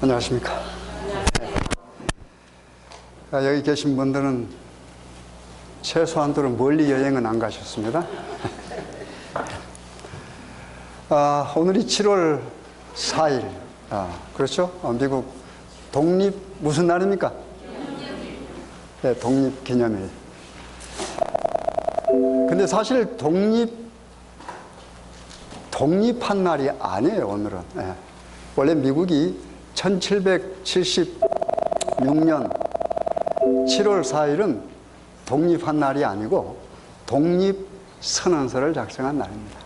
안녕하십니까. 여기 계신 분들은 최소한도로 멀리 여행은 안 가셨습니다. 오늘이 7월 4일. 그렇죠? 미국 독립 무슨 날입니까? 네, 독립기념일. 근데 사실 독립한 날이 아니에요, 오늘은. 원래 미국이 1776년 7월 4일은 독립한 날이 아니고 독립선언서를 작성한 날입니다.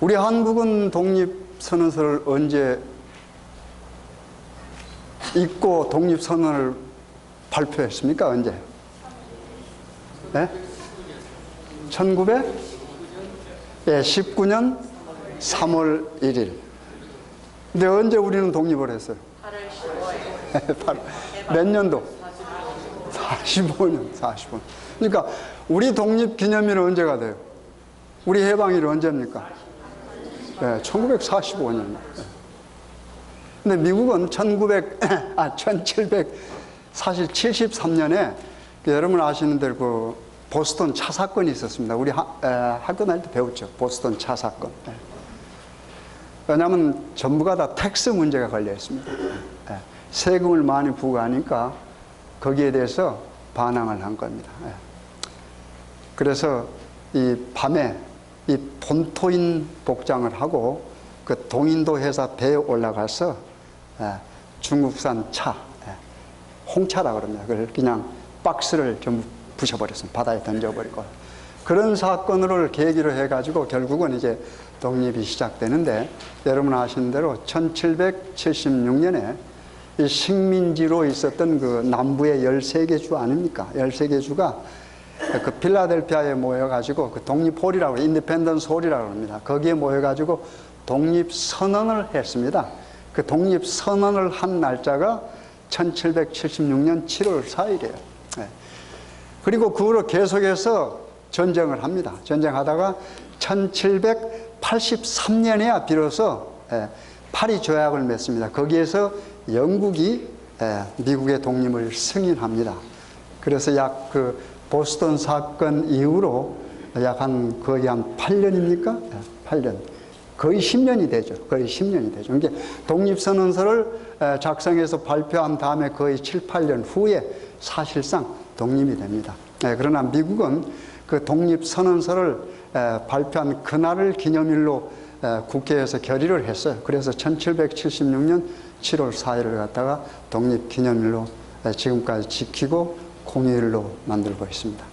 우리 한국은 독립선언서를 언제 읽고 독립선언을 발표했습니까? 언제? 네? 1919년 3월 1일. 근데 언제 우리는 독립을 했어요? 8월 15일. 몇 년도? 45년. 그러니까 우리 독립기념일은 언제가 돼요? 우리 해방일은 언제입니까? 네, 1945년. 근데 미국은 1773년에 여러분 아시는 대로 그 보스턴 차 사건이 있었습니다. 우리 학교 다닐 때 배웠죠. 보스턴 차 사건. 왜냐하면 전부가 다 텍스 문제가 걸려 있습니다. 세금을 많이 부과하니까 거기에 대해서 반항을 한 겁니다. 그래서 이 밤에 이 본토인 복장을 하고 그 동인도 회사 배에 올라가서 중국산 차, 홍차라고 그럽니다. 그걸 그냥 박스를 전부 부셔버렸습니다. 바다에 던져버리고. 그런 사건을 계기로 해가지고 결국은 이제 독립이 시작되는데, 여러분 아시는 대로 1776년에 이 식민지로 있었던 그 남부의 13개 주 아닙니까? 13개 주가 그 필라델피아에 모여가지고 그 독립홀이라고, 인디펜던스 홀이라고 합니다. 거기에 모여가지고 독립선언을 했습니다. 그 독립선언을 한 날짜가 1776년 7월 4일이에요. 그리고 그 후로 계속해서 전쟁을 합니다. 전쟁하다가 1783년에야 비로소 파리 조약을 맺습니다. 거기에서 영국이 미국의 독립을 승인합니다. 그래서 약 그 보스턴 사건 이후로 거의 한 8년입니까? 8년. 거의 10년이 되죠. 거의 10년이 되죠. 그러니까 독립선언서를 작성해서 발표한 다음에 거의 7, 8년 후에 사실상 독립이 됩니다. 그러나 미국은 그 독립선언서를 발표한 그날을 기념일로 국회에서 결의를 했어요. 그래서 1776년 7월 4일을 갖다가 독립기념일로 지금까지 지키고 공휴일로 만들고 있습니다.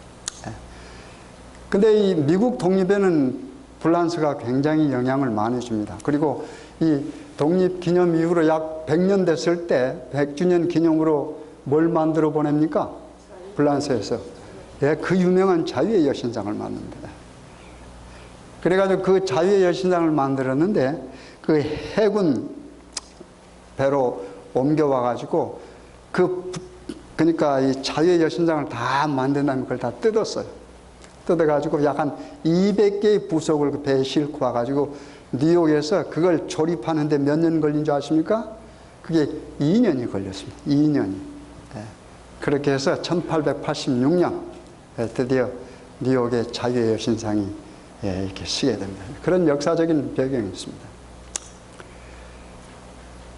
근데 이 미국 독립에는 프랑스가 굉장히 영향을 많이 줍니다. 그리고 이 독립기념 이후로 약 100년 됐을 때 100주년 기념으로 뭘 만들어 보냅니까? 프랑스에서. 그 유명한 자유의 여신상을 만듭니다. 그래가지고 그 자유의 여신상을 만들었는데 그 해군 배로 옮겨와가지고 그러니까 이 자유의 여신상을 다 만든 다음에 그걸 다 뜯었어요. 뜯어가지고 약 한 200개의 부속을 그 배에 싣고 와가지고 뉴욕에서 그걸 조립하는데 몇 년 걸린 줄 아십니까? 그게 2년이 걸렸습니다. 2년이. 그렇게 해서 1886년 드디어 뉴욕의 자유의 여신상이 이렇게 쓰게 됩니다. 그런 역사적인 배경이 있습니다.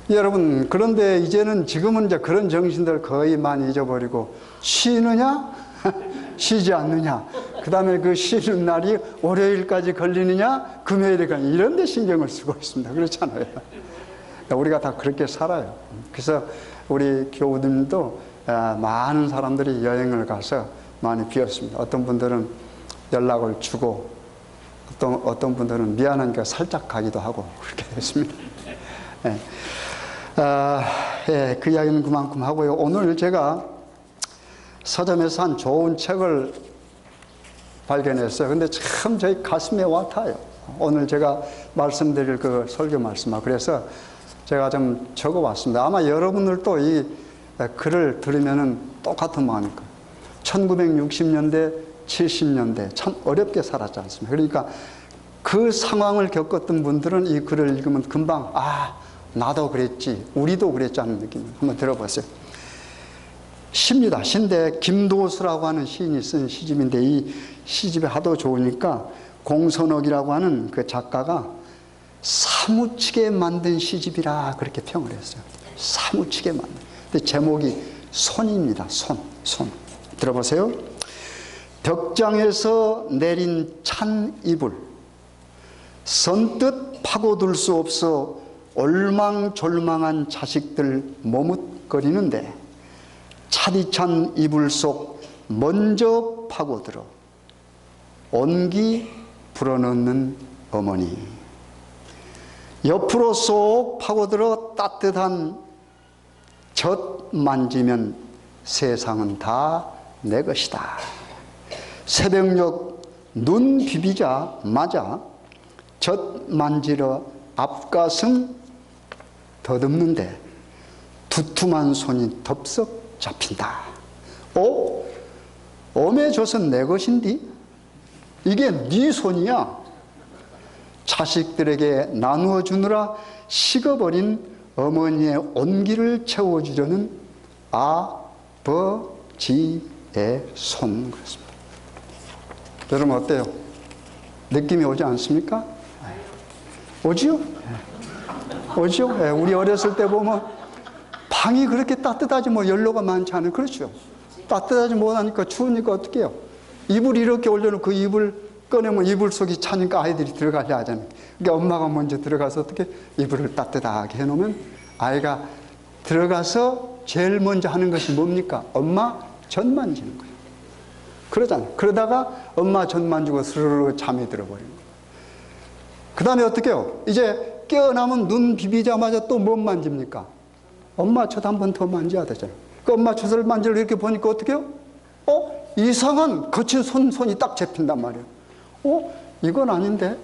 여러분, 그런데 지금은 이제 그런 정신들 거의 많이 잊어버리고, 쉬느냐? 쉬지 않느냐? 그 다음에 그 쉬는 날이 월요일까지 걸리느냐? 금요일까지, 이런 데 신경을 쓰고 있습니다. 그렇잖아요. 우리가 다 그렇게 살아요. 그래서 우리 교우들도 많은 사람들이 여행을 가서 많이 비었습니다. 어떤 분들은 연락을 주고, 어떤 분들은 미안하니까 살짝 가기도 하고, 그렇게 됐습니다. 그 이야기는 그만큼 하고요. 오늘 제가 서점에서 한 좋은 책을 발견했어요. 근데 참 저희 가슴에 와닿아요. 오늘 제가 말씀드릴 그 설교 말씀하고. 그래서 제가 좀 적어봤습니다. 아마 여러분들도 이 글을 들으면은 똑같은 마음일 거예요. 1960년대, 70년대 참 어렵게 살았지 않습니까? 그러니까 그 상황을 겪었던 분들은 이 글을 읽으면 금방 나도 그랬지, 우리도 그랬지 하는 느낌 한번 들어보세요. 시입니다. 시인데 김도수라고 하는 시인이 쓴 시집인데 이 시집이 하도 좋으니까 공선옥이라고 하는 그 작가가 사무치게 만든 시집이라 그렇게 평을 했어요. 사무치게 만든. 근데 제목이 손입니다. 손. 들어보세요. 벽장에서 내린 찬 이불 선뜻 파고들 수 없어 올망졸망한 자식들 머뭇거리는데 차디찬 이불 속 먼저 파고들어 온기 불어넣는 어머니, 옆으로 쏙 파고들어 따뜻한 젖 만지면 세상은 다 내 것이다. 새벽녘 눈 비비자마자 젖 만지러 앞가슴 더듬는데 두툼한 손이 덥석 잡힌다. 엄해줘서 내 것인디? 이게 네 손이야. 자식들에게 나누어 주느라 식어버린 어머니의 온기를 채워주려는 아버지의 손. 그렇습니다. 여러분 어때요? 느낌이 오지 않습니까? 오지요? 오지요? 우리 어렸을 때 보면 방이 그렇게 따뜻하지 뭐 연로가 많지 않은, 그렇죠? 따뜻하지 못하니까 추우니까 어떻게 해요? 이불 이렇게 올려놓고 그 이불 꺼내면 이불 속이 차니까 아이들이 들어가려 하잖아요. 그러니까 엄마가 먼저 들어가서 어떻게 이불을 따뜻하게 해놓으면 아이가 들어가서 제일 먼저 하는 것이 뭡니까? 엄마 젖 만지는 거예요. 그러잖아요. 그러다가 엄마 젖 만지고 스르르 잠이 들어버리는 거예요. 그 다음에 어떻게 해요? 이제 깨어나면 눈 비비자마자 또 뭐 만집니까? 엄마 젖 한 번 더 만져야 되잖아요. 그 엄마 젖을 만지려 이렇게 보니까 어떻게 해요? 이상한 거친 손이 딱 잡힌단 말이에요. 이건 아닌데?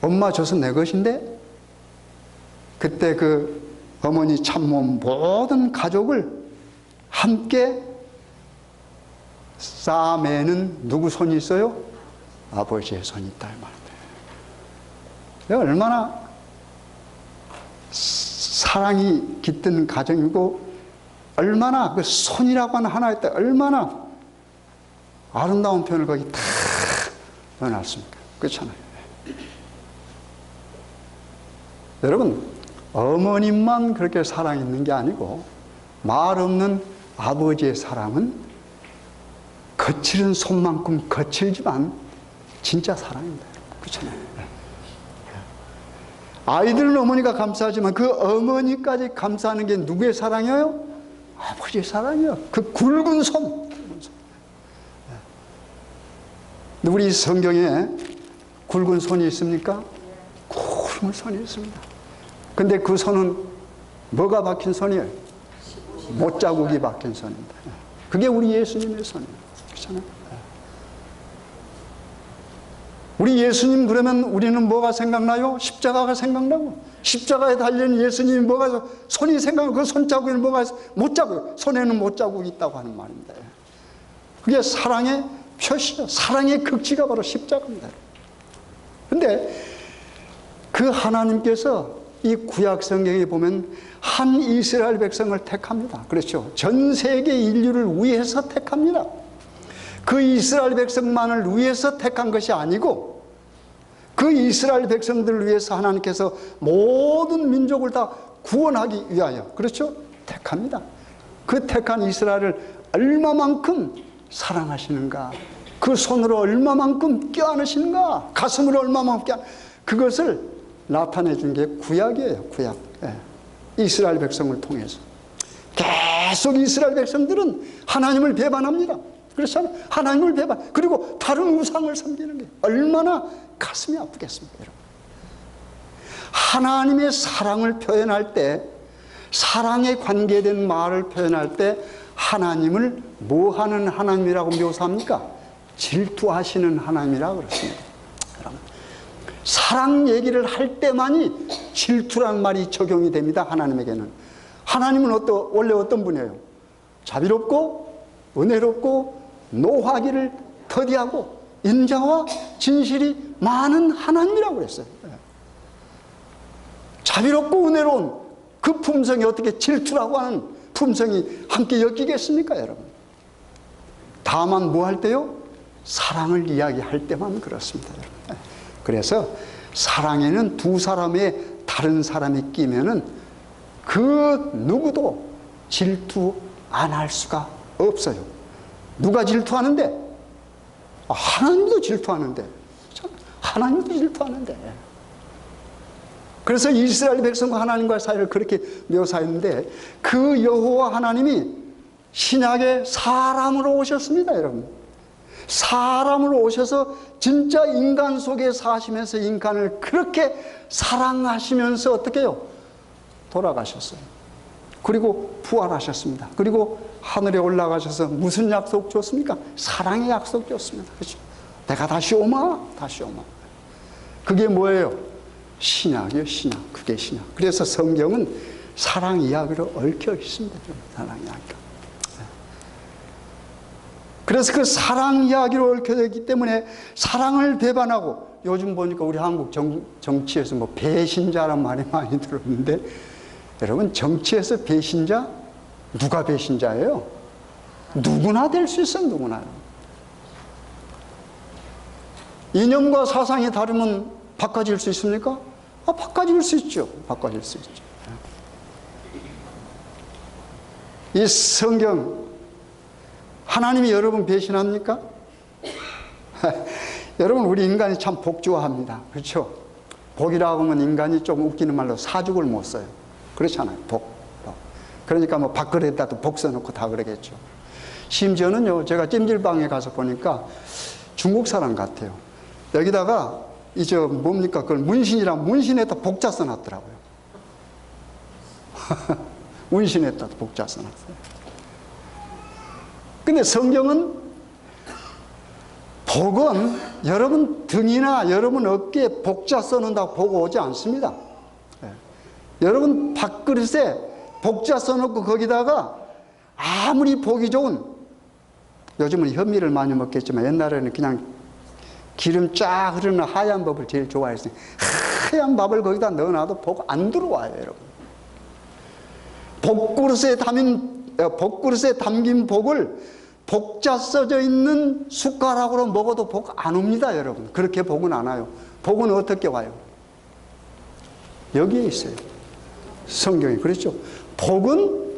엄마 젖은 내 것인데? 그때 그 어머니 참모음 모든 가족을 함께 싸매는 누구 손이 있어요? 아버지의 손이 있다 이 말입니다. 얼마나 사랑이 깃든 가정이고 얼마나 그 손이라고 하는 하나에 따라 얼마나 아름다운 표현을 거기 다 넣어놨습니까? 그렇잖아요. 여러분 어머님만 그렇게 사랑이 있는 게 아니고 말 없는 아버지의 사랑은 거칠은 손만큼 거칠지만 진짜 사랑입니다. 그렇잖아요. 아이들은 어머니가 감싸지만 그 어머니까지 감싸는 게 누구의 사랑이에요? 아버지의 사랑이에요. 그 굵은 손. 우리 성경에 굵은 손이 있습니까? 굵은 손이 있습니다. 근데 그 손은 뭐가 박힌 손이에요? 못자국이 박힌 손입니다. 그게 우리 예수님의 손이에요. 그렇잖아요. 우리 예수님 그러면 우리는 뭐가 생각나요? 십자가가 생각나고, 십자가에 달린 예수님이 뭐가 손이 생각나고, 그 손자국에는 뭐가 못자국, 손에는 못자국이 있다고 하는 말입니다. 그게 사랑의 표시죠. 사랑의 극치가 바로 십자가입니다. 근데 그 하나님께서 이 구약 성경에 보면 한 이스라엘 백성을 택합니다. 그렇죠. 전 세계 인류를 위해서 택합니다. 그 이스라엘 백성만을 위해서 택한 것이 아니고 그 이스라엘 백성들을 위해서 하나님께서 모든 민족을 다 구원하기 위하여, 그렇죠? 택합니다. 그 택한 이스라엘을 얼마만큼 사랑하시는가, 그 손으로 얼마만큼 껴안으시는가, 가슴으로 얼마만큼 그것을 나타내 준 게 구약이에요. 구약. 이스라엘 백성을 통해서 계속 이스라엘 백성들은 하나님을 배반합니다. 그렇잖아요. 하나님을 배반, 그리고 다른 우상을 섬기는 게 얼마나 가슴이 아프겠습니까, 여러분. 하나님의 사랑을 표현할 때, 사랑에 관계된 말을 표현할 때 하나님을 뭐 하는 하나님이라고 묘사합니까? 질투하시는 하나님이라고 그렇습니다. 여러분, 사랑 얘기를 할 때만이 질투라는 말이 적용이 됩니다. 하나님에게는. 하나님은 원래 어떤 분이에요? 자비롭고 은혜롭고 노하기를 더디하고 인자와 진실이 많은 하나님이라고 했어요. 자비롭고 은혜로운 그 품성이 어떻게 질투라고 하는 품성이 함께 엮이겠습니까, 여러분? 다만 뭐 할 때요? 사랑을 이야기할 때만 그렇습니다, 여러분. 그래서 사랑에는 두 사람의 다른 사람이 끼면은 그 누구도 질투 안 할 수가 없어요. 누가 질투하는데? 하나님도 질투하는데. 하나님도 질투하는데. 그래서 이스라엘 백성과 하나님과의 사이를 그렇게 묘사했는데, 그 여호와 하나님이 신약에 사람으로 오셨습니다, 여러분. 사람으로 오셔서 진짜 인간 속에 사시면서 인간을 그렇게 사랑하시면서 어떻게 해요? 돌아가셨어요. 그리고 부활하셨습니다. 그리고 하늘에 올라가셔서 무슨 약속 줬습니까? 사랑의 약속 줬습니다. 그렇죠? 내가 다시 오마, 다시 오마. 그게 뭐예요? 신약이요, 신약. 그게 신약. 그래서 성경은 사랑 이야기로 얽혀 있습니다. 사랑 이야기가. 그래서 그 사랑 이야기로 얽혀져 있기 때문에 사랑을 배반하고, 요즘 보니까 우리 한국 정치에서 뭐 배신자란 말이 많이 들었는데, 여러분, 정치에서 배신자? 누가 배신자예요? 누구나 될 수 있어요, 누구나요. 이념과 사상이 다르면 바꿔질 수 있습니까? 바꿔질 수 있죠. 바꿔질 수 있죠. 이 성경, 하나님이 여러분 배신합니까? 여러분, 우리 인간이 참 복 좋아합니다. 그렇죠? 복이라고 하면 인간이 좀 웃기는 말로 사죽을 못 써요. 그렇잖아요. 복. 그러니까 뭐 밥그릇에다도 복 써놓고 다 그러겠죠. 심지어는요, 제가 찜질방에 가서 보니까 중국 사람 같아요. 여기다가 이제 뭡니까? 그걸 문신이랑 문신에다 복자 써놨더라고요. 문신에다 복자 써놨어요. 근데 성경은 복은 여러분 등이나 여러분 어깨에 복자 써놓는다고 복 오지 않습니다. 여러분 밥그릇에 복자 써놓고 거기다가 아무리 보기 좋은, 요즘은 현미를 많이 먹겠지만 옛날에는 그냥 기름 쫙 흐르는 하얀 밥을 제일 좋아했어요. 하얀 밥을 거기다 넣어놔도 복 안 들어와요, 여러분. 복그릇에 담긴 복을 복자 써져 있는 숟가락으로 먹어도 복 안 옵니다, 여러분. 그렇게 복은 안 와요. 복은 어떻게 와요? 여기에 있어요. 성경이 그렇죠. 복은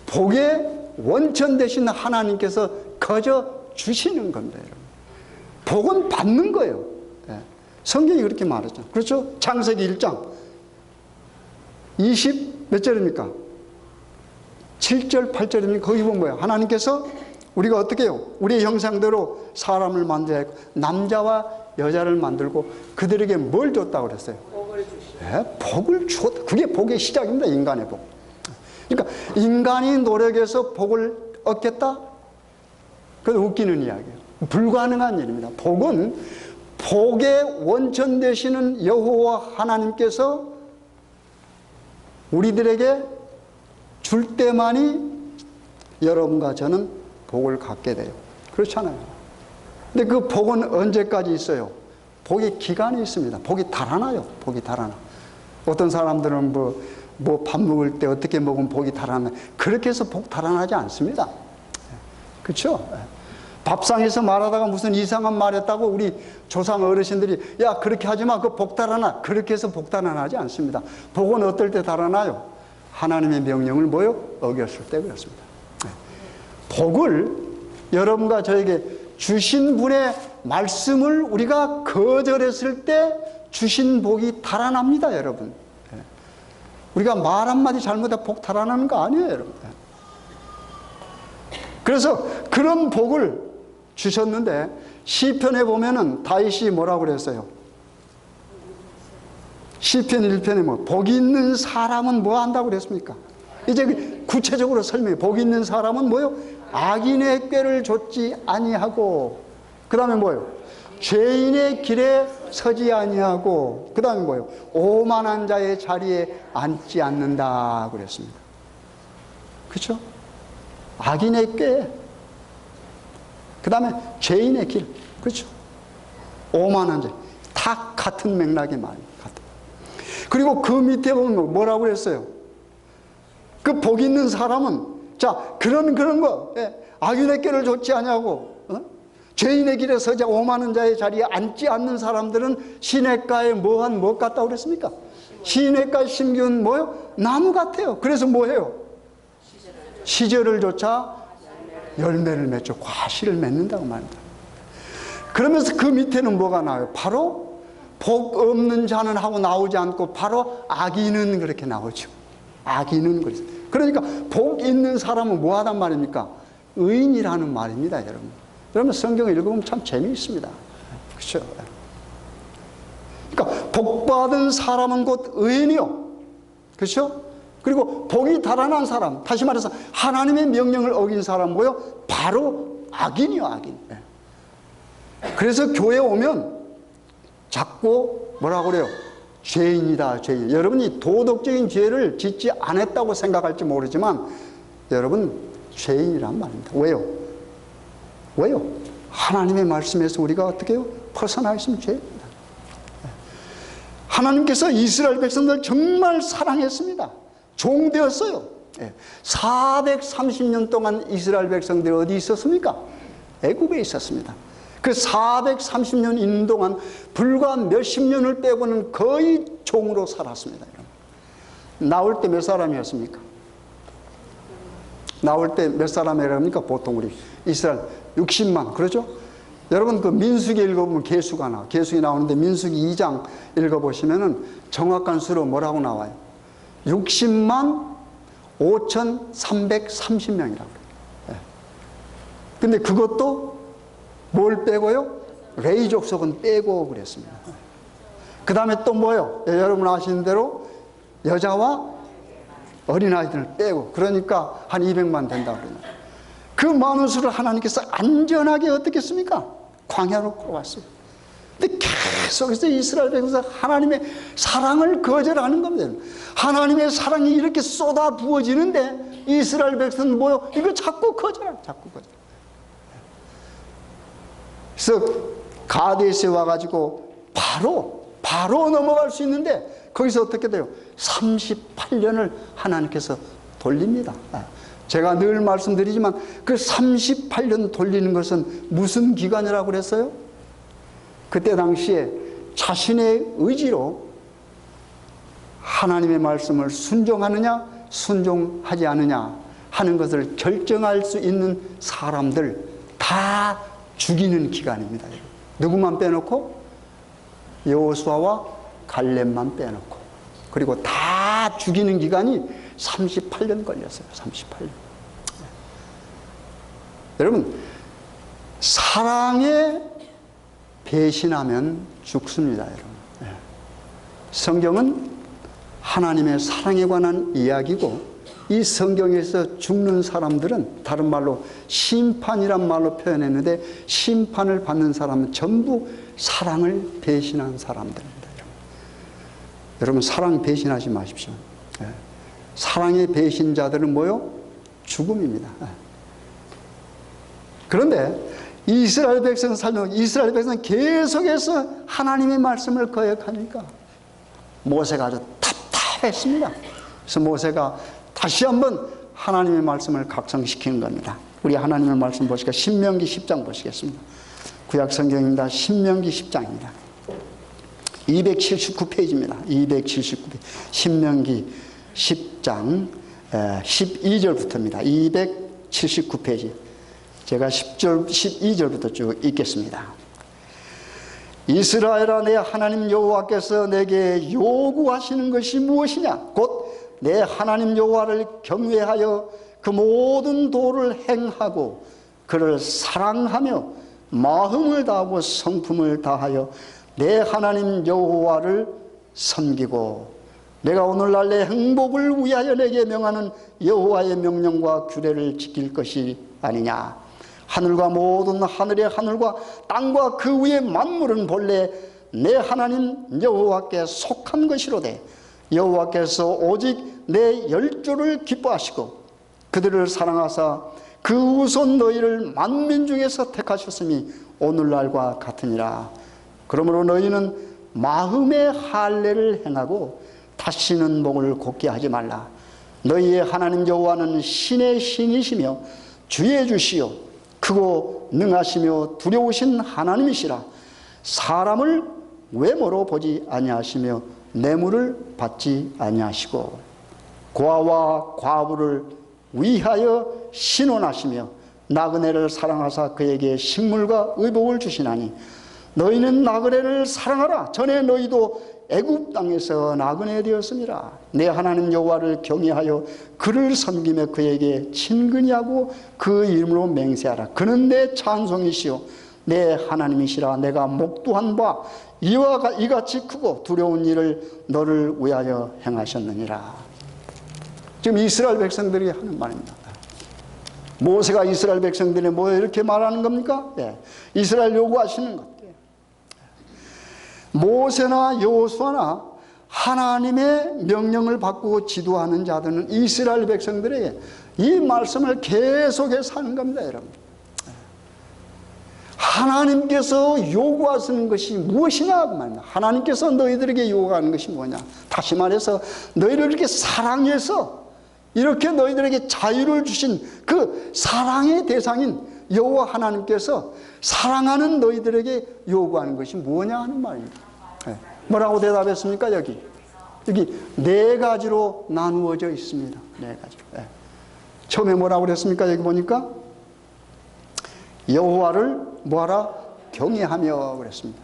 복의 원천 되신 하나님께서 거저 주시는 겁니다, 여러분. 복은 받는 거예요. 성경이 그렇게 말하죠. 그렇죠? 창세기 1장 20 몇 절입니까? 7절 8절입니까? 거기 보면 뭐예요? 하나님께서 우리가 어떻게 해요? 우리의 형상대로 사람을 만들어야 했고, 남자와 여자를 만들고 그들에게 뭘 줬다고 그랬어요? 복을 주시죠. 복을 주었다. 그게 복의 시작입니다. 인간의 복. 그러니까 인간이 노력해서 복을 얻겠다? 그건 웃기는 이야기예요. 불가능한 일입니다. 복은 복의 원천 되시는 여호와 하나님께서 우리들에게 줄 때만이 여러분과 저는 복을 갖게 돼요. 그렇잖아요. 근데 그 복은 언제까지 있어요? 복의 기간이 있습니다. 복이 달아나요. 복이 달아나. 어떤 사람들은 뭐 밥 먹을 때 어떻게 먹으면 복이 달아나. 그렇게 해서 복 달아나지 않습니다. 그렇죠? 밥상에서 말하다가 무슨 이상한 말 했다고 우리 조상 어르신들이 야 그렇게 하지 마. 그 복 달아나. 그렇게 해서 복 달아나지 않습니다. 복은 어떨 때 달아나요? 하나님의 명령을 뭐요? 어겼을 때 그렇습니다. 복을 여러분과 저에게 주신 분의 말씀을 우리가 거절했을 때 주신 복이 달아납니다, 여러분. 우리가 말 한마디 잘못해 복 달아나는 거 아니에요, 여러분. 그래서 그런 복을 주셨는데 시편에 보면은 다윗이 뭐라고 그랬어요? 시편 1편에 뭐 복이 있는 사람은 뭐 한다고 그랬습니까? 이제 구체적으로 설명해. 복이 있는 사람은 뭐요? 악인의 꾀를 좇지 아니하고, 그 다음에 뭐요? 죄인의 길에 서지 아니하고, 그 다음에 뭐요? 오만한 자의 자리에 앉지 않는다 그랬습니다. 그렇죠? 악인의 꾀, 그 다음에 죄인의 길, 그렇죠? 오만한 자, 다 같은 맥락의 말입니다. 그리고 그 밑에 보면 뭐라고 그랬어요? 그 복 있는 사람은, 자, 그런 거, 악인의 길을 좇지 아니하고, 죄인의 길에 서자 오만한 자의 자리에 앉지 않는 사람들은 시냇가에 뭐 같다고 그랬습니까? 시냇가에 심기운 뭐요? 나무 같아요. 그래서 뭐해요? 시절을 쫓아 열매를 맺죠. 과실을 맺는다고 말합니다. 그러면서 그 밑에는 뭐가 나와요? 바로 복 없는 자는 하고 나오지 않고 바로 악인은 그렇게 나오죠. 악인은 그래서. 그러니까 복 있는 사람은 뭐 하단 말입니까? 의인이라는 말입니다, 여러분. 여러분 성경을 읽어보면 참 재미있습니다. 그렇죠? 그러니까 복 받은 사람은 곧 의인이요. 그렇죠? 그리고 복이 달아난 사람, 다시 말해서 하나님의 명령을 어긴 사람 뭐요? 바로 악인이요, 악인. 그래서 교회에 오면 자꾸 뭐라고 그래요? 죄인이다, 죄인. 여러분이 도덕적인 죄를 짓지 않았다고 생각할지 모르지만 여러분 죄인이란 말입니다. 왜요? 하나님의 말씀에서 우리가 어떻게 해요? 벗어나 있으면 죄입니다. 하나님께서 이스라엘 백성들 정말 사랑했습니다. 종되었어요. 430년 동안 이스라엘 백성들이 어디 있었습니까? 애굽에 있었습니다. 그 430년 있는 동안 불과 몇십 년을 빼고는 거의 종으로 살았습니다. 나올 때 몇 사람이었습니까? 나올 때 몇 사람이랍니까? 보통 우리 이스라엘 60만, 그렇죠? 여러분 그 민수기 읽어보면 개수가 나와요. 개수기 나오는데 민수기 2장 읽어보시면은 정확한 수로 뭐라고 나와요? 60만 5,330명이라고 그래요. 근데 그것도 뭘 빼고요? 레위 족속은 빼고 그랬습니다. 그 다음에 또 뭐요? 여러분 아시는 대로 여자와 어린아이들을 빼고, 그러니까 한 200만 된다고 그러네요. 그 많은 수를 하나님께서 안전하게 어떻게 했습니까? 광야로 끌어왔어요. 근데 계속해서 이스라엘 백성에서 하나님의 사랑을 거절하는 겁니다. 하나님의 사랑이 이렇게 쏟아 부어지는데 이스라엘 백성은 뭐요? 이거 자꾸 거절해요. 자꾸 거절. 그래서 가데스에 와가지고 바로 넘어갈 수 있는데 거기서 어떻게 돼요? 38년을 하나님께서 돌립니다. 제가 늘 말씀드리지만 그 38년 돌리는 것은 무슨 기간이라고 그랬어요? 그때 당시에 자신의 의지로 하나님의 말씀을 순종하느냐 순종하지 않느냐 하는 것을 결정할 수 있는 사람들 다 죽이는 기간입니다. 누구만 빼놓고? 여호수아와 갈렙만 빼놓고. 그리고 다 죽이는 기간이 38년 걸렸어요. 38년. 여러분, 사랑에 배신하면 죽습니다, 여러분. 성경은 하나님의 사랑에 관한 이야기고, 이 성경에서 죽는 사람들은 다른 말로 심판이란 말로 표현했는데, 심판을 받는 사람은 전부 사랑을 배신한 사람들입니다. 여러분, 사랑 배신하지 마십시오. 사랑의 배신자들은 뭐요? 죽음입니다. 그런데 이스라엘 백성 살면 이스라엘 백성은 계속해서 하나님의 말씀을 거역하니까 모세가 아주 답답했습니다. 그래서 모세가 다시 한번 하나님의 말씀을 각성시키는 겁니다. 우리 하나님의 말씀 보시니까 신명기 10장 보시겠습니다. 구약 성경입니다. 신명기 10장입니다. 279페이지입니다. 279페이지. 신명기 10장 12절부터입니다. 279페이지. 제가 10절, 12절부터 쭉 읽겠습니다. 이스라엘아, 내 하나님 여호와께서 내게 요구하시는 것이 무엇이냐? 곧 내 하나님 여호와를 경외하여 그 모든 도를 행하고 그를 사랑하며 마음을 다하고 성품을 다하여 내 하나님 여호와를 섬기고 내가 오늘날 내 행복을 위하여 내게 명하는 여호와의 명령과 규례를 지킬 것이 아니냐. 하늘과 모든 하늘의 하늘과 땅과 그 위의 만물은 본래 내 하나님 여호와께 속한 것이로되 여호와께서 오직 내 열조를 기뻐하시고 그들을 사랑하사 그 우선 너희를 만민 중에서 택하셨음이 오늘날과 같으니라. 그러므로 너희는 마음의 할례를 행하고 다시는 목을 곧게 하지 말라. 너희의 하나님 여호와는 신의 신이시며 주의 주시요 크고 능하시며 두려우신 하나님이시라. 사람을 외모로 보지 아니하시며 뇌물을 받지 아니하시고 고아와 과부를 위하여 신원하시며 나그네를 사랑하사 그에게 식물과 의복을 주시나니 너희는 나그네를 사랑하라. 전에 너희도 애굽 땅에서 나그네 되었음이라. 내 하나님 여호와를 경외하여 그를 섬기며 그에게 친근히 하고 그 이름으로 맹세하라. 그는 내 찬송이시요 내 하나님이시라. 내가 목도한 바 이같이 크고 두려운 일을 너를 위하여 행하셨느니라. 지금 이스라엘 백성들이 하는 말입니다. 모세가 이스라엘 백성들이 뭐 이렇게 말하는 겁니까? 네. 이스라엘 요구하시는 것. 모세나 여호수아나 하나님의 명령을 받고 지도하는 자들은 이스라엘 백성들에게 이 말씀을 계속해서 하는 겁니다, 여러분. 하나님께서 요구하시는 것이 무엇이냐 그 말입니다. 하나님께서 너희들에게 요구하는 것이 뭐냐. 다시 말해서 너희를 이렇게 사랑해서 이렇게 너희들에게 자유를 주신 그 사랑의 대상인 여호와 하나님께서 사랑하는 너희들에게 요구하는 것이 뭐냐 하는 말입니다. 뭐라고 대답했습니까? 여기 네 가지로 나누어져 있습니다. 네 가지로. 처음에 뭐라고 그랬습니까? 여기 보니까 여호와를 뭐하라? 경외하며 그랬습니다.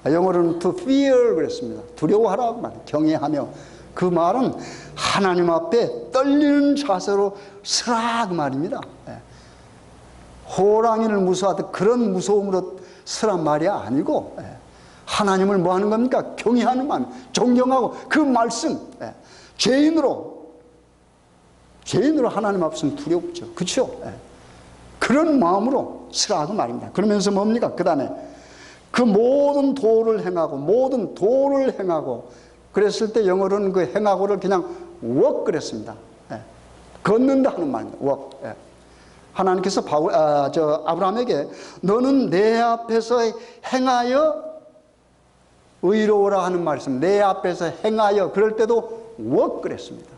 영어로는 to fear 그랬습니다. 두려워하라고 말해요. 경외하며. 그 말은 하나님 앞에 떨리는 자세로 서라 그 말입니다. 호랑이를 무서워하듯 그런 무서움으로 서란 말이 아니고 하나님을 뭐 하는 겁니까? 경외하는 마음, 존경하고 그 말씀, 죄인으로 하나님 앞서는 두렵죠. 그렇죠? 그런 마음으로 서라 그 말입니다. 그러면서 뭡니까? 그 다음에 그 모든 도를 행하고 그랬을 때 영어로는 그 행하고를 그냥 walk 그랬습니다. 걷는다 하는 말입니다. walk. 하나님께서 아브라함에게 너는 내 앞에서 행하여 의로우라 하는 말씀, 내 앞에서 행하여 그럴 때도 walk 그랬습니다.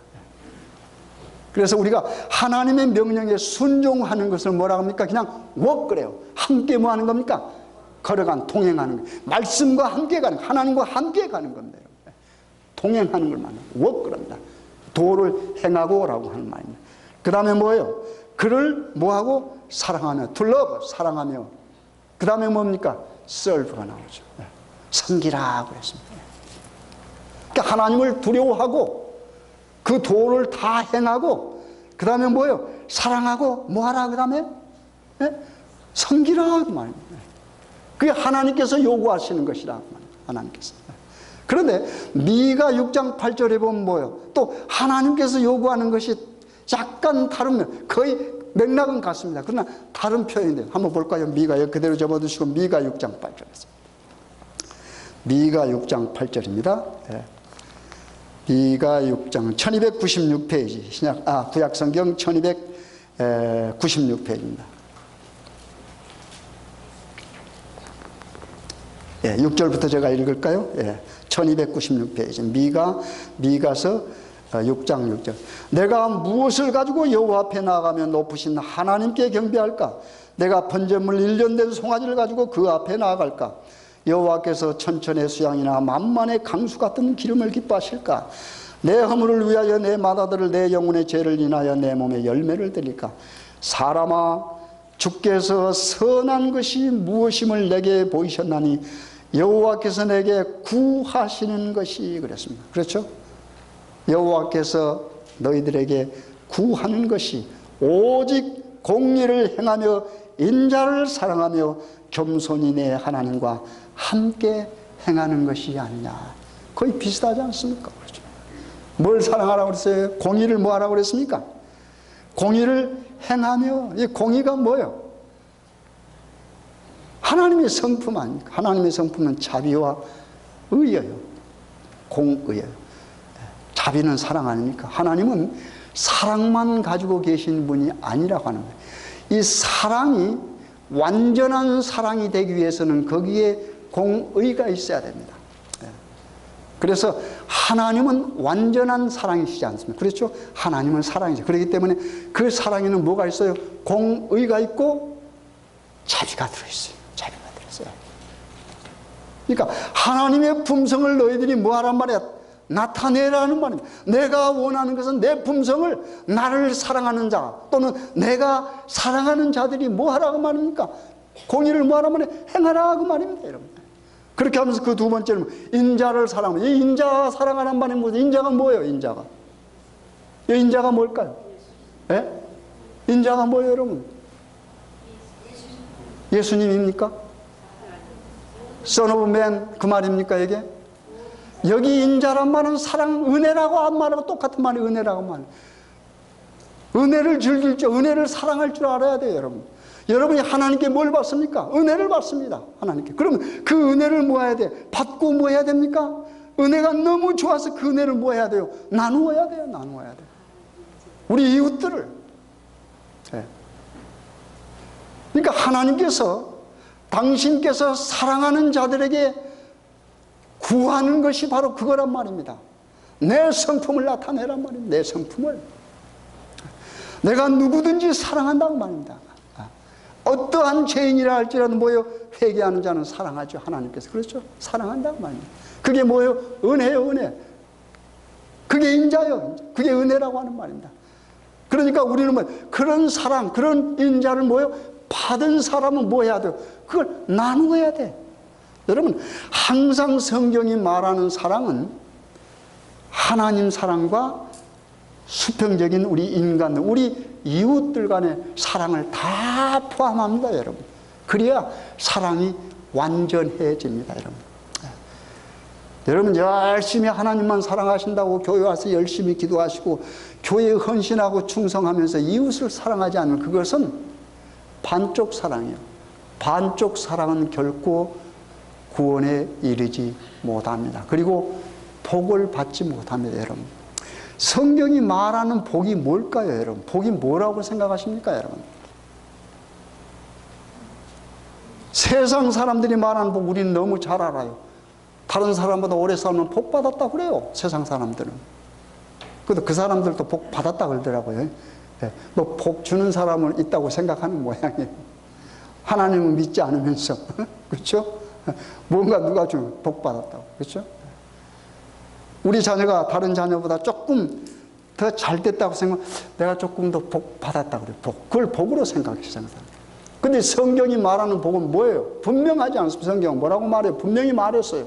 그래서 우리가 하나님의 명령에 순종하는 것을 뭐라고 합니까? 그냥 walk 그래요. 함께 뭐 하는 겁니까? 걸어간, 동행하는 거. 말씀과 함께 가는, 하나님과 함께 가는 겁니다. 동행하는 걸 말합니다. walk 그럽니다. 도를 행하고 라고 하는 말입니다. 그 다음에 뭐예요? 그를 뭐하고? 사랑하며, to love, 사랑하며. 그 다음에 뭡니까? serve가 나오죠. 섬기라 그랬습니다. 그러니까 하나님을 두려워하고 그 도를 다 행하고 그 다음에 뭐예요? 사랑하고 뭐하라 그 다음에? 섬기라 그 말입니다. 그게 하나님께서 요구하시는 것이라 그 말입니다. 하나님께서. 그런데 미가 6장 8절에 보면 뭐예요? 또 하나님께서 요구하는 것이 약간 다르면 거의 맥락은 같습니다. 그러나 다른 표현인데요. 한번 볼까요? 미가 그대로 접어두시고 미가 6장 8절에서. 미가 6장 8절입니다. 미가 6장 1296페이지 구약성경 1296페이지입니다. 6절부터 제가 읽을까요? 1296페이지 미가서 6장 6절. 내가 무엇을 가지고 여호와 앞에 나아가며 높으신 하나님께 경배할까? 내가 번제물 1년 된 송아지를 가지고 그 앞에 나아갈까? 여호와께서 천천의 수양이나 만만의 강수 같은 기름을 기뻐하실까? 내 허물을 위하여 내 마다들을 내 영혼의 죄를 인하여 내 몸에 열매를 드릴까? 사람아 주께서 선한 것이 무엇임을 내게 보이셨나니 여호와께서 내게 구하시는 것이 그랬습니다. 그렇죠? 여호와께서 너희들에게 구하는 것이 오직 공의를 행하며 인자를 사랑하며 겸손히 내 하나님과 함께 행하는 것이 아니냐. 거의 비슷하지 않습니까? 그렇죠? 뭘 사랑하라고 그랬어요? 공의를 뭐 하라고 그랬습니까? 공의를 행하며. 이 공의가 뭐예요? 하나님의 성품 아닙니까? 하나님의 성품은 자비와 의예요. 공의예요. 자비는 사랑 아닙니까? 하나님은 사랑만 가지고 계신 분이 아니라고 하는 거예요. 이 사랑이 완전한 사랑이 되기 위해서는 거기에 공의가 있어야 됩니다. 그래서 하나님은 완전한 사랑이시지 않습니까? 그렇죠? 하나님은 사랑이죠. 그렇기 때문에 그 사랑에는 뭐가 있어요? 공의가 있고 자비가 들어있어요. 자비가 들어있어요. 그러니까 하나님의 품성을 너희들이 뭐하란 말이야? 나타내라는 말입니다. 내가 원하는 것은 내 품성을, 나를 사랑하는 자 또는 내가 사랑하는 자들이 뭐하라고 말입니까? 공의를 뭐하란 말이야? 행하라 그 말입니다, 여러분. 그렇게 하면서 그 두 번째는 인자를 사랑하면, 이 인자 사랑하는 말이 뭐죠? 인자가 뭐예요? 인자가 이 인자가 뭘까요? 예? 인자가 뭐예요, 여러분? 예수님입니까? Son of Man 그 말입니까 이게? 여기 인자란 말은 사랑, 은혜라고 한 말하고 똑같은 말이 은혜라고 말. 은혜를 즐길 줄, 은혜를 사랑할 줄 알아야 돼요, 여러분. 여러분이 하나님께 뭘 받습니까? 은혜를 받습니다, 하나님께. 그럼 그 은혜를 뭐 해야 돼? 받고 뭐 해야 됩니까? 은혜가 너무 좋아서 그 은혜를 뭐 해야 돼요? 나누어야 돼요, 나누어야 돼요. 우리 이웃들을. 네. 그러니까 하나님께서 당신께서 사랑하는 자들에게 구하는 것이 바로 그거란 말입니다. 내 성품을 나타내란 말입니다. 내 성품을. 내가 누구든지 사랑한다고 말입니다. 어떠한 죄인이라 할지라도 뭐요? 회개하는 자는 사랑하죠. 하나님께서. 그렇죠? 사랑한다고 말입니다. 그게 뭐예요? 은혜요, 은혜. 그게 인자요. 그게 은혜라고 하는 말입니다. 그러니까 우리는 뭐 그런 사랑, 그런 인자를 뭐요? 받은 사람은 뭐 해야 돼요? 그걸 나누어야 돼. 여러분, 항상 성경이 말하는 사랑은 하나님 사랑과 수평적인 우리 인간들, 우리 이웃들 간의 사랑을 다 포함합니다, 여러분. 그래야 사랑이 완전해집니다, 여러분. 여러분, 열심히 하나님만 사랑하신다고 교회 와서 열심히 기도하시고 교회에 헌신하고 충성하면서 이웃을 사랑하지 않는 그것은 반쪽 사랑이에요. 반쪽 사랑은 결코 구원에 이르지 못합니다. 그리고 복을 받지 못합니다, 여러분. 성경이 말하는 복이 뭘까요, 여러분? 복이 뭐라고 생각하십니까, 여러분? 세상 사람들이 말하는 복 우리는 너무 잘 알아요. 다른 사람보다 오래 살면 복 받았다 그래요, 세상 사람들은. 그래도 그 사람들도 복 받았다 그러더라고요. 뭐 복 주는 사람은 있다고 생각하는 모양이에요. 하나님은 믿지 않으면서. 그렇죠? 뭔가 누가 주면 복 받았다고. 그렇죠? 우리 자녀가 다른 자녀보다 조금 더 잘 됐다고 생각하면 내가 조금 더 복 받았다 그래요. 복. 그걸 복으로 생각했어요. 근데 성경이 말하는 복은 뭐예요? 분명하지 않습니다. 성경은 뭐라고 말해요? 분명히 말했어요.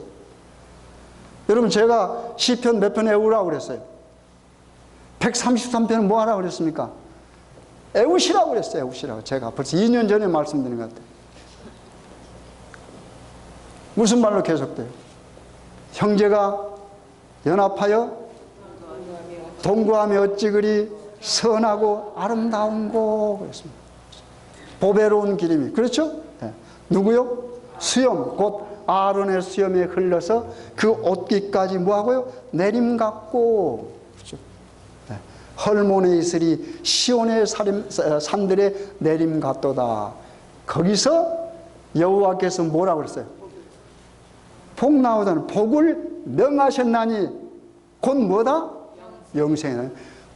여러분, 제가 시편 몇 편 외우라고 그랬어요? 133편은 뭐 하라고 그랬습니까? 애우시라고 그랬어요. 애우시라고. 제가 벌써 2년 전에 말씀드린 것 같아요. 무슨 말로 계속돼요? 형제가 연합하여 동거하며 어찌 그리 선하고 아름다운고 그랬습니다. 보배로운 기름이. 그렇죠? 네. 누구요? 수염, 곧 아론의 수염에 흘러서 그 옷깃까지 뭐하고요? 내림 같고. 그렇죠? 네. 헐몬에 있으리 시온의 산들의 내림 같도다. 거기서 여호와께서 뭐라고 그랬어요? 복 나오잖아요. 복을 명하셨나니 곧 뭐다? 영생이다.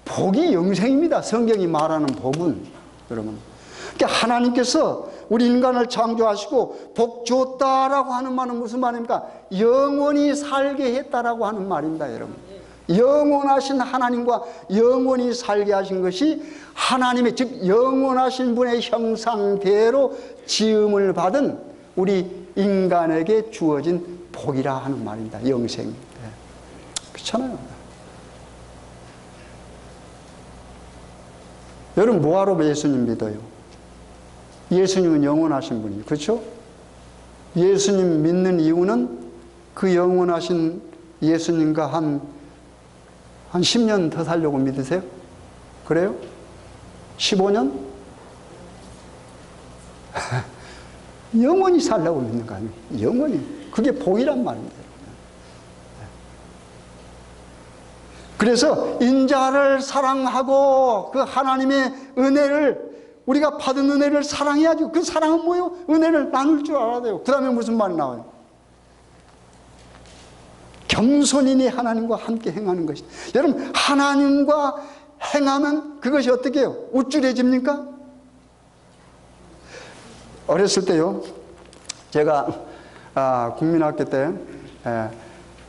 복이 영생입니다. 성경이 말하는 복은. 여러분, 그러니까 하나님께서 우리 인간을 창조하시고 복 줬다라고 하는 말은 무슨 말입니까? 영원히 살게 했다라고 하는 말입니다, 여러분. 영원하신 하나님과 영원히 살게 하신 것이 하나님의, 즉 영원하신 분의 형상대로 지음을 받은 우리 인간에게 주어진 복이라 하는 말입니다. 영생. 그렇잖아요. 여러분, 뭐하러 예수님 믿어요? 예수님은 영원하신 분이에요. 그렇죠? 예수님 믿는 이유는 그 영원하신 예수님과 한 10년 더 살려고 믿으세요? 그래요? 15년? 영원히 살려고 믿는 거 아니에요? 영원히. 그게 복이란 말입니다. 그래서 인자를 사랑하고 그 하나님의 은혜를, 우리가 받은 은혜를 사랑해야죠. 그 사랑은 뭐예요? 은혜를 나눌 줄 알아야 돼요. 그 다음에 무슨 말이 나와요? 겸손인이 하나님과 함께 행하는 것이다. 여러분, 하나님과 행하면 그것이 어떻게 해요? 우쭐해집니까? 어렸을 때요, 제가 국민학교 때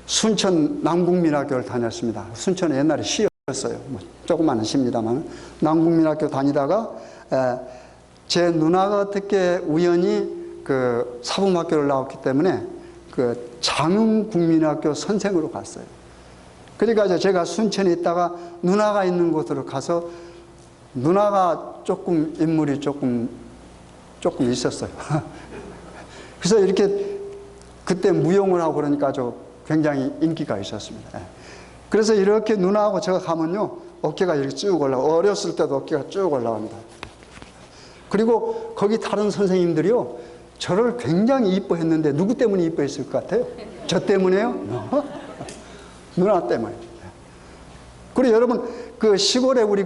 순천 남국민학교를 다녔습니다. 순천에 옛날에 시였어요. 뭐 조그마한 시입니다만. 남국민학교 다니다가 제 누나가 어떻게 우연히 그 사범학교를 나왔기 때문에 그 장흥국민학교 선생으로 갔어요. 그러니까 이제 제가 순천에 있다가 누나가 있는 곳으로 가서, 누나가 조금 인물이 조금 있었어요. 그래서 이렇게 그때 무용을 하고 그러니까 아주 굉장히 인기가 있었습니다. 그래서 이렇게 누나하고 제가 가면요, 어깨가 이렇게 쭉 올라가. 어렸을 때도 어깨가 쭉 올라갑니다. 그리고 거기 다른 선생님들이요, 저를 굉장히 이뻐했는데 누구 때문에 이뻐했을 것 같아요? 저 때문에요? 누나 때문에. 그리고 여러분, 그 시골에 우리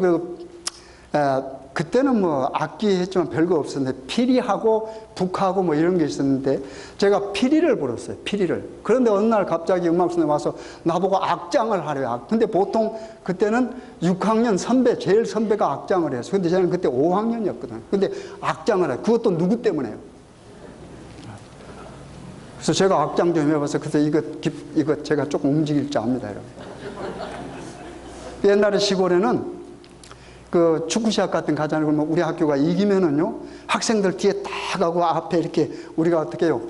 그때는 뭐 악기 했지만 별거 없었는데 피리하고 북하고 뭐 이런 게 있었는데 제가 피리를 불었어요. 피리를. 그런데 어느 날 갑자기 음악 선생님 와서 나보고 악장을 하래요. 근데 보통 그때는 6학년 선배, 제일 선배가 악장을 했어요. 근데 저는 그때 5학년이었거든요. 근데 악장을 해요. 그것도 누구 때문에요? 그래서 제가 악장 좀 해봐서 그래서 이거 제가 조금 움직일 줄 압니다, 여러분. 옛날에 시골에는 그 축구 시합 같은 거 가잖아요. 그러면 우리 학교가 이기면은요, 학생들 뒤에 딱 가고 앞에 이렇게 우리가 어떻게 해요?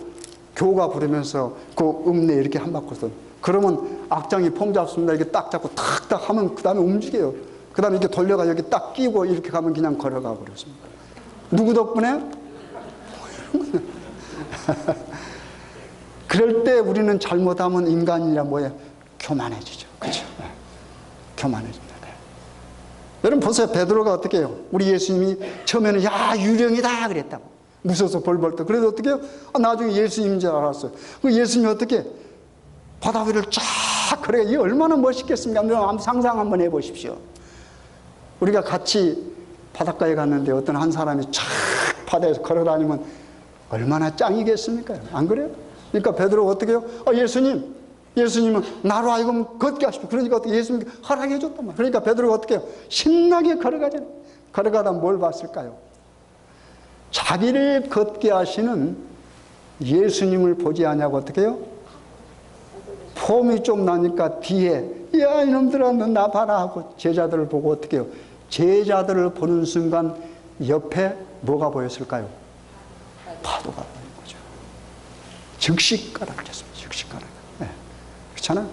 교가 부르면서 그 음내 이렇게 한 바퀴선. 그러면 악장이 폼 잡습니다. 이렇게 딱 잡고 탁탁 하면 그 다음에 움직여요. 그 다음에 이렇게 돌려가 여기 딱 끼고 이렇게 가면 그냥 걸어가 버렸습니다. 누구 덕분에? 그럴 때 우리는 잘못하면 인간이란 뭐예요? 교만해지죠. 그렇죠? 교만해집니다. 여러분 보세요. 베드로가 어떻게 해요? 우리 예수님이 처음에는 야 유령이다 그랬다고 무서워서 벌벌 떠. 그래도 어떻게 해요? 나중에 예수님인 줄 알았어요. 그 예수님이 어떻게 바다 위를 쫙 걸어가. 이 얼마나 멋있겠습니까? 한번 상상 한번 해보십시오. 우리가 같이 바닷가에 갔는데 어떤 한 사람이 쫙 바다에서 걸어다니면 얼마나 짱이겠습니까? 안 그래요? 그러니까 베드로가 어떻게 해요? 예수님은 나로 하여금 걷게 하십시오. 그러니까 어떻게 예수님이 허락해 줬단 말이에요. 그러니까 베드로가 어떻게 해요? 신나게 걸어가잖아요. 걸어가다 뭘 봤을까요? 자기를 걷게 하시는 예수님을 보지 않냐고 어떻게 해요? 폼이 좀 나니까 뒤에 야 이놈들아 너 나 봐라 하고 제자들을 보고 어떻게 해요? 제자들을 보는 순간 옆에 뭐가 보였을까요? 파도가 보이는 거죠. 즉시 가라앉았습니다. 즉시 가라앉았습니다. 그렇잖아요.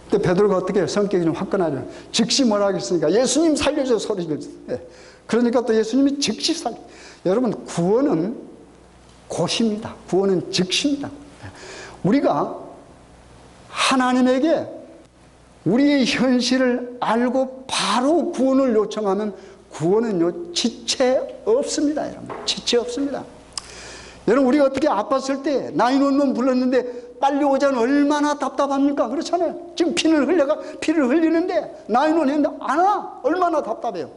근데 베드로가 어떻게 해요? 성격이 좀 화끈하죠. 즉시 뭐라 하겠습니까? 예수님 살려줘 소리를. 그러니까 또 예수님이 즉시 살려. 여러분 구원은 곧입니다. 구원은 즉시입니다. 우리가 하나님에게 우리의 현실을 알고 바로 구원을 요청하면 구원은요 지체 없습니다. 여러분 지체 없습니다. 여러분 우리가 어떻게 아팠을 때 911 불렀는데 빨리 오자는 얼마나 답답합니까? 그렇잖아요. 지금 피를 흘리는데 911 했는데 안 와. 얼마나 답답해요.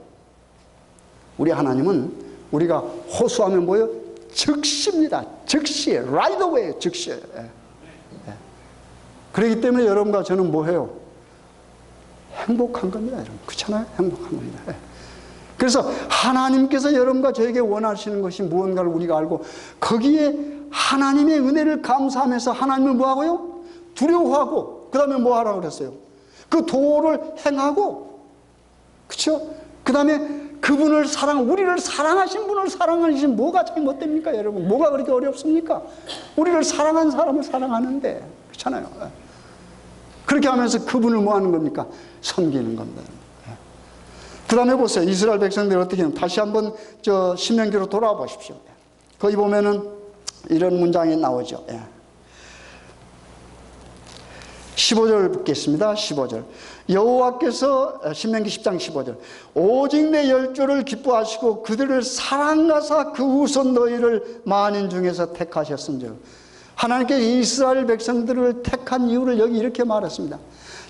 우리 하나님은 우리가 호소하면 뭐예요? 즉시입니다. 즉시. right away. 즉시. 그렇기 때문에 여러분과 저는 뭐해요? 행복한 겁니다. 여러분. 그렇잖아요. 행복한 겁니다. 그래서 하나님께서 여러분과 저에게 원하시는 것이 무언가를 우리가 알고 거기에 하나님의 은혜를 감사하면서 하나님을 뭐하고요? 두려워하고 그 다음에 뭐 하라고 그랬어요? 그 도를 행하고 그렇죠? 그 다음에 그분을 우리를 사랑하신 분을 사랑하시면 뭐가 잘못됩니까 여러분? 뭐가 그렇게 어렵습니까? 우리를 사랑한 사람을 사랑하는데 그렇잖아요. 그렇게 하면서 그분을 뭐 하는 겁니까? 섬기는 겁니다. 그 다음에 보세요. 이스라엘 백성들이 어떻게 하면 다시 한번 신명기로 돌아와 보십시오. 거기 보면은 이런 문장이 나오죠. 15절 듣겠습니다. 15절. 여호와께서 신명기 10장 15절. 오직 내 열조를 기뻐하시고 그들을 사랑하사 그 우선 너희를 만인 중에서 택하셨은즉. 하나님께서 이스라엘 백성들을 택한 이유를 여기 이렇게 말했습니다.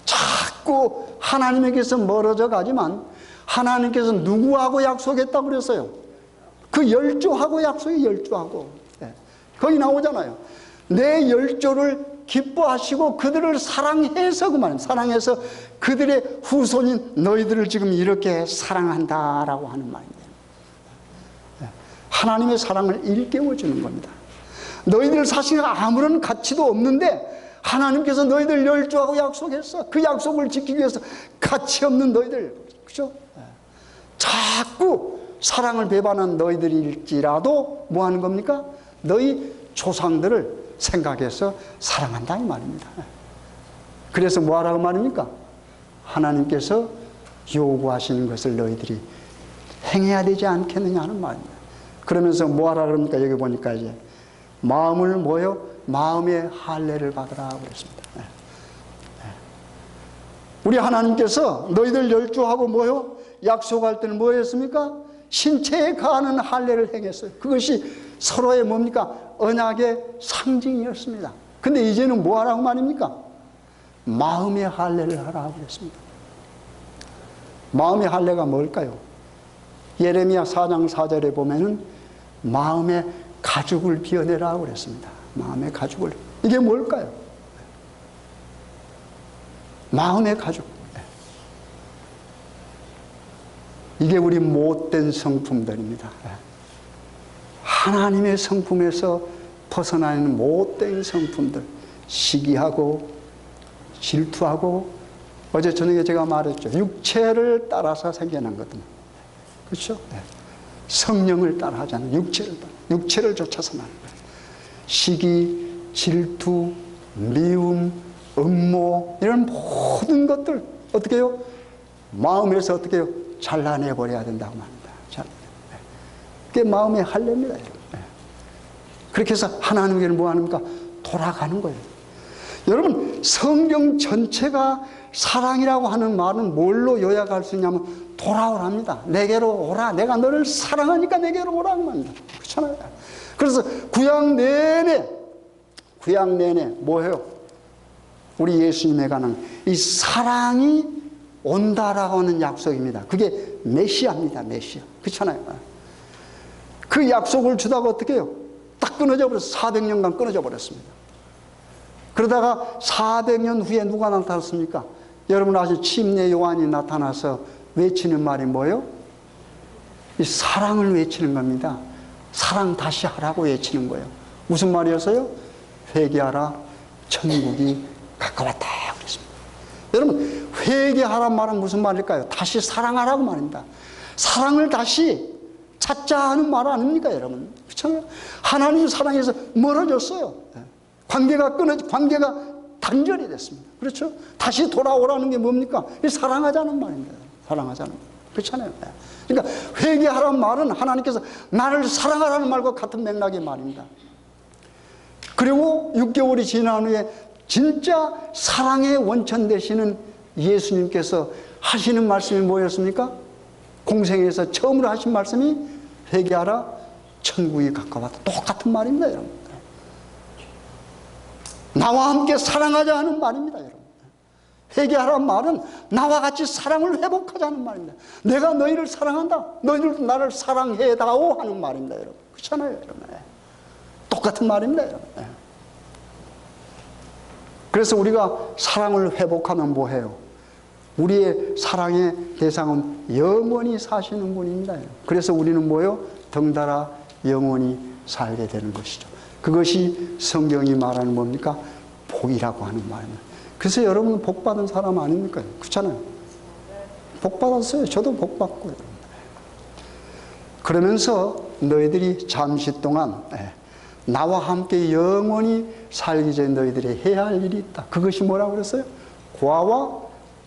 자꾸 하나님에게서 멀어져 가지만 하나님께서 누구하고 약속했다고 그랬어요? 그 열조하고 약속이 열조하고. 거기 나오잖아요. 내 열조를 기뻐하시고 그들을 사랑해서 그 말입니다. 사랑해서 그들의 후손인 너희들을 지금 이렇게 사랑한다라고 하는 말입니다. 하나님의 사랑을 일깨워 주는 겁니다. 너희들 사실 아무런 가치도 없는데 하나님께서 너희들 열주하고 약속했어. 그 약속을 지키기 위해서 가치 없는 너희들, 그죠? 자꾸 사랑을 배반한 너희들일지라도 뭐 하는 겁니까? 너희 조상들을 생각해서 사랑한다 이 말입니다. 그래서 뭐 하라고 말입니까? 하나님께서 요구하시는 것을 너희들이 행해야 되지 않겠느냐 하는 말입니다. 그러면서 뭐 하라 그럽니까? 여기 보니까 이제 마음을 뭐요? 마음의 할례를 받으라 그랬습니다. 우리 하나님께서 너희들 열주하고 뭐요? 약속할 때는 뭐 했습니까? 신체에 가하는 할례를 행했어요. 그것이 서로의 뭡니까? 언약의 상징이었습니다. 근데 이제는 뭐 하라고 말입니까? 마음의 할례를 하라고 그랬습니다. 마음의 할례가 뭘까요? 예레미야 4장 4절에 보면은 마음의 가죽을 비워내라고 그랬습니다. 마음의 가죽을. 이게 뭘까요? 마음의 가죽. 이게 우리 못된 성품들입니다. 하나님의 성품에서 벗어나는 못된 성품들. 시기하고 질투하고, 어제 저녁에 제가 말했죠. 육체를 따라서 생겨난 것들. 그렇죠? 성령을 따라하지 않는 육체를 쫓아서 나는 거예요. 시기, 질투, 미움, 음모, 이런 모든 것들 어떻게 해요? 마음에서 어떻게 해요? 잘라내버려야 된다고 합니다. 그게 마음의 할례입니다. 그렇게 해서 하나님께는 뭐 하는가? 돌아가는 거예요. 여러분, 성경 전체가 사랑이라고 하는 말은 뭘로 요약할 수 있냐면 돌아오랍니다. 내게로 오라. 내가 너를 사랑하니까 내게로 오라는 말입니다. 그렇잖아요. 그래서 구약 내내 뭐예요? 우리 예수님에 관한 이 사랑이 온다라고 하는 약속입니다. 그게 메시아입니다. 메시아. 그렇잖아요. 그 약속을 주다가 어떻게 해요? 딱 끊어져 버렸어요. 400년간 끊어져 버렸습니다. 그러다가 400년 후에 누가 나타났습니까? 여러분 아시죠? 침례 요한이 나타나서 외치는 말이 뭐예요? 이 사랑을 외치는 겁니다. 사랑 다시 하라고 외치는 거예요. 무슨 말이었어요? 회개하라, 천국이 가까웠다 그랬습니다. 여러분, 회개하란 말은 무슨 말일까요? 다시 사랑하라고 말입니다. 사랑을 다시 찾자 하는 말 아닙니까, 여러분? 그렇잖아요. 하나님 사랑에서 멀어졌어요. 관계가 단절이 됐습니다. 그렇죠? 다시 돌아오라는 게 뭡니까? 사랑하자는 말입니다. 사랑하자는 말. 그렇잖아요. 그러니까 회개하라는 말은 하나님께서 나를 사랑하라는 말과 같은 맥락의 말입니다. 그리고 6개월이 지난 후에 진짜 사랑의 원천 되시는 예수님께서 하시는 말씀이 뭐였습니까? 공생에서 처음으로 하신 말씀이 회개하라, 천국이 가까웠다. 똑같은 말입니다, 여러분. 나와 함께 사랑하자 하는 말입니다, 여러분. 회개하라는 말은 나와 같이 사랑을 회복하자는 말입니다. 내가 너희를 사랑한다. 너희들도 나를 사랑해다오 하는 말입니다, 여러분. 그렇잖아요, 여러분. 똑같은 말입니다, 여러분. 그래서 우리가 사랑을 회복하면 뭐해요? 우리의 사랑의 대상은 영원히 사시는 분입니다. 그래서 우리는 뭐예요? 덩달아 영원히 살게 되는 것이죠. 그것이 성경이 말하는 뭡니까? 복이라고 하는 말입니다. 그래서 여러분은 복받은 사람 아닙니까? 그렇잖아요. 복받았어요. 저도 복받고요. 그러면서 너희들이 잠시 동안 나와 함께 영원히 살기 전에 너희들이 해야 할 일이 있다. 그것이 뭐라고 그랬어요? 고아와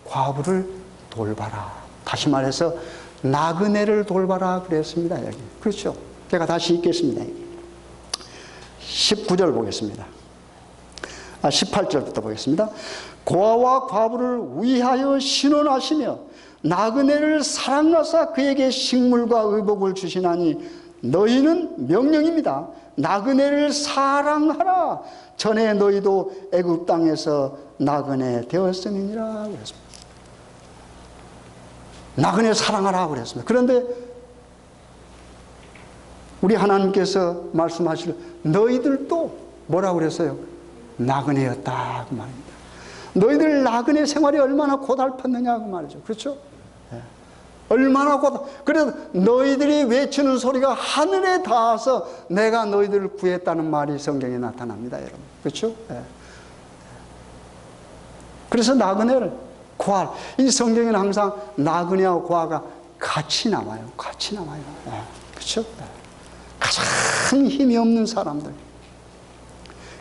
과부를 돌봐라. 다시 말해서 나그네를 돌봐라 그랬습니다. 여기. 그렇죠. 제가 다시 읽겠습니다. 19절 보겠습니다. 18절부터 보겠습니다. 고아와 과부를 위하여 신원하시며 나그네를 사랑하사 그에게 식물과 의복을 주시나니 너희는 명령입니다. 나그네를 사랑하라. 전에 너희도 애굽 땅에서 나그네 되었음이니라 그랬습니다. 나그네 사랑하라 그랬습니다. 그런데 우리 하나님께서 말씀하실 너희들도 뭐라고 그랬어요? 나그네였다 그 말입니다. 너희들 나그네 생활이 얼마나 고달팠느냐 그 말이죠. 그렇죠? 예. 얼마나 그래서 너희들이 외치는 소리가 하늘에 닿아서 내가 너희들을 구했다는 말이 성경에 나타납니다, 여러분. 그렇죠? 예. 그래서 나그네를 고아, 이 성경에는 항상 나그네와 고아가 같이 나와요. 같이 나와요. 예. 그렇죠? 예. 가장 힘이 없는 사람들.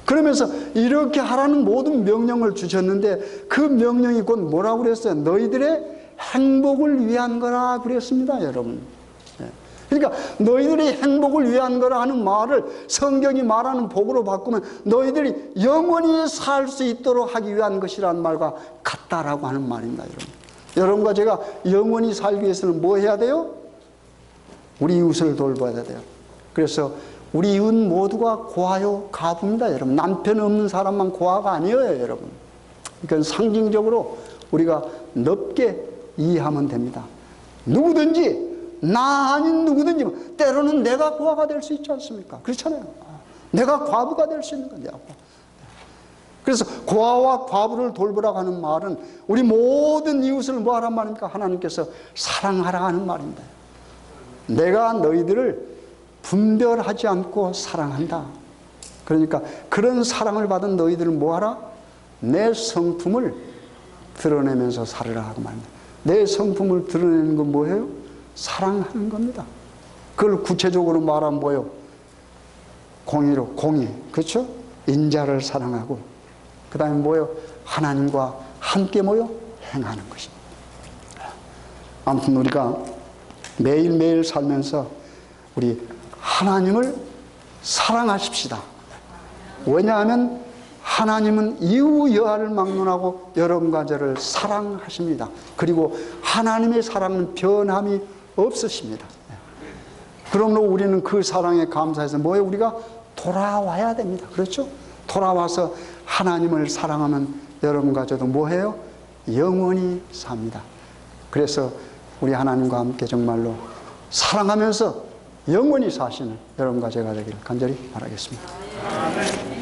그러면서 이렇게 하라는 모든 명령을 주셨는데 그 명령이 곧 뭐라고 그랬어요? 너희들의 행복을 위한 거라 그랬습니다, 여러분. 그러니까 너희들이 행복을 위한 거라 하는 말을 성경이 말하는 복으로 바꾸면 너희들이 영원히 살 수 있도록 하기 위한 것이라는 말과 같다라고 하는 말입니다, 여러분. 여러분과 제가 영원히 살기 위해서는 뭐 해야 돼요? 우리 이웃을 돌봐야 돼요. 그래서 우리 이웃 모두가 고아요 가부입니다, 여러분. 남편 없는 사람만 고아가 아니에요, 여러분. 그러니까 상징적으로 우리가 넓게 이해하면 됩니다. 누구든지 나 아닌 누구든지 때로는 내가 고아가 될 수 있지 않습니까? 그렇잖아요. 내가 과부가 될 수 있는 건데. 그래서 고아와 과부를 돌보라고 하는 말은 우리 모든 이웃을 뭐 하란 말입니까? 하나님께서 사랑하라 하는 말입니다. 내가 너희들을 분별하지 않고 사랑한다. 그러니까 그런 사랑을 받은 너희들은 뭐하라? 내 성품을 드러내면서 살으라 하고 말입니다. 내 성품을 드러내는 건 뭐예요? 사랑하는 겁니다. 그걸 구체적으로 말하면 뭐예요? 공의로, 공의. 그렇죠? 인자를 사랑하고 그 다음에 뭐예요? 하나님과 함께 모여 행하는 것입니다. 아무튼 우리가 매일매일 살면서 우리 하나님을 사랑하십시다. 왜냐하면 하나님은 이후 여하를 막론하고 여러분과 저를 사랑하십니다. 그리고 하나님의 사랑은 변함이 없으십니다. 그러므로 우리는 그 사랑에 감사해서 뭐예요? 우리가 돌아와야 됩니다. 그렇죠? 돌아와서 하나님을 사랑하면 여러분과 저도 뭐해요? 영원히 삽니다. 그래서 우리 하나님과 함께 정말로 사랑하면서 영원히 사시는 여러분과 제가 되기를 간절히 바라겠습니다.